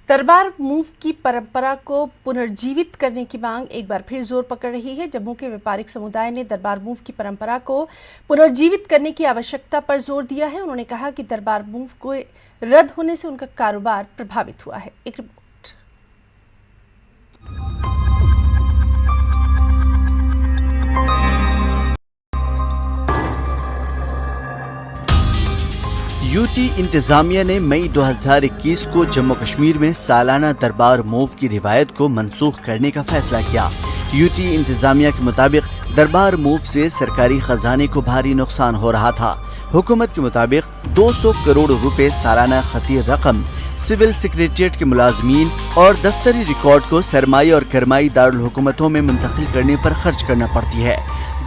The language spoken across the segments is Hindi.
दरबार मूव की परंपरा को पुनर्जीवित करने की मांग एक बार फिर जोर पकड़ रही है। जम्मू के व्यापारिक समुदाय ने दरबार मूव की परंपरा को पुनर्जीवित करने की आवश्यकता पर जोर दिया है। उन्होंने कहा कि दरबार मूव को रद्द होने से उनका कारोबार प्रभावित हुआ है। एक रिपोर्ट। यूटी इंतजामिया ने मई 2021 को जम्मू कश्मीर में सालाना दरबार मूव की रिवायत को मनसूख करने का फैसला किया। यूटी इंतजामिया के मुताबिक दरबार मूव से सरकारी खजाने को भारी नुकसान हो रहा था। हुकूमत के मुताबिक 200 करोड़ रुपए सालाना खती रकम सिविल सेक्रेटेरिएट के मुलाजमीन और दफ्तरी रिकॉर्ड को सरमाई और करमाई दारुल हुकूमतों में मुंतकिल करने पर खर्च करना पड़ती है।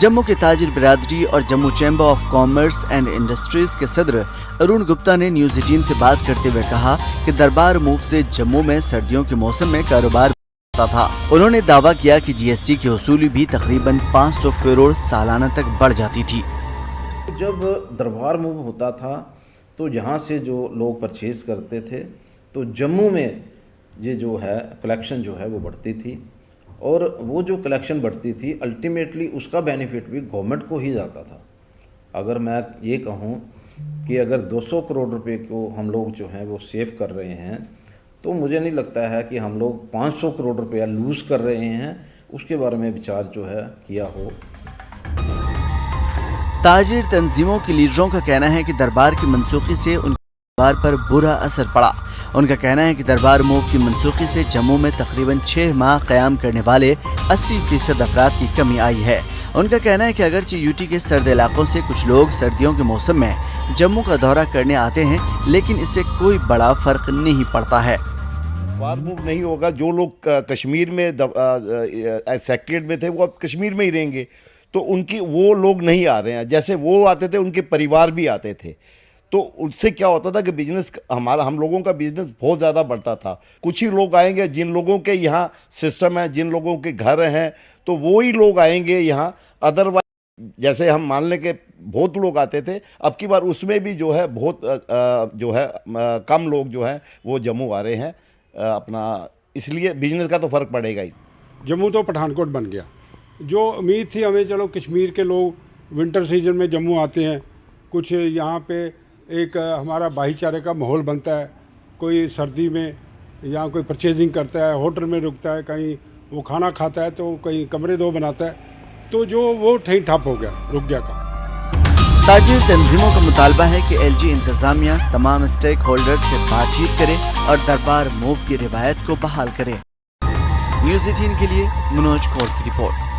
जम्मू के ताजिर बिरादरी और Jammu chamber of commerce and industries के सदर अरुण गुप्ता ने न्यूज़ 18 से बात करते हुए कहा कि दरबार मूव से जम्मू में सर्दियों के मौसम में कारोबार बढ़ता था। उन्होंने दावा किया कि जीएसटी की वसूली भी तकरीबन 500 करोड़ सालाना तक बढ़ जाती थी। जब दरबार मूव होता था तो यहाँ से जो लोग परचेज करते थे तो जम्मू में ये जो है कलेक्शन जो है वो बढ़ती थी और वो जो कलेक्शन बढ़ती थी अल्टीमेटली उसका बेनिफिट भी गवर्नमेंट को ही जाता था। अगर मैं ये कहूँ कि अगर 200 करोड़ रुपए को हम लोग जो हैं वो सेव कर रहे हैं तो मुझे नहीं लगता है कि हम लोग 500 करोड़ रुपया लूज़ कर रहे हैं, उसके बारे में विचार जो है किया हो। ताजिर तंजीमों के लीडरों का कहना है कि दरबार की मनसूखी से उनके कारोबार पर बुरा असर पड़ा। उनका कहना है कि दरबार मूव की मनसूखी से जम्मू में तकरीबन 6 माह क़याम करने वाले 80% अफराद की कमी आई है। उनका कहना है कि अगरचे यूटी के सर्द इलाकों से कुछ लोग सर्दियों के मौसम में जम्मू का दौरा करने आते हैं, लेकिन इससे कोई बड़ा फर्क नहीं पड़ता है। दरबार मूव नहीं होगा, जो लोग कश्मीर में सेक्रेटरीट में थे वो अब कश्मीर में ही रहेंगे, तो उनकी वो लोग नहीं आ रहे हैं। जैसे वो आते थे उनके परिवार भी आते थे, तो उससे क्या होता था कि बिजनेस हम लोगों का बिजनेस बहुत ज़्यादा बढ़ता था। कुछ ही लोग आएंगे जिन लोगों के यहाँ सिस्टम है, जिन लोगों के घर हैं, तो वो ही लोग आएंगे यहाँ। अदरवाइज जैसे हम मान लें कि बहुत लोग आते थे, अब की बार उसमें भी जो है बहुत कम लोग जो हैं वो जम्मू आ रहे हैं अपना, इसलिए बिजनेस का तो फ़र्क पड़ेगा ही। जम्मू तो पठानकोट बन गया। जो उम्मीद थी हमें, चलो कश्मीर के लोग विंटर सीजन में जम्मू आते हैं, कुछ यहाँ पे एक हमारा भाईचारे का माहौल बनता है, कोई सर्दी में यहाँ कोई परचेजिंग करता है, होटल में रुकता है, कहीं वो खाना खाता है तो कहीं कमरे 2 बनाता है, तो जो वो ठहीं ठप हो गया, रुक गया काम। ताजिर तंजीमों का मुतालबा है कि एलजी इंतजामिया तमाम स्टेक होल्डर से बातचीत करे और दरबार मूव की रिवायत को बहाल करे। न्यूज़ 18 के लिए मनोज कौर की रिपोर्ट।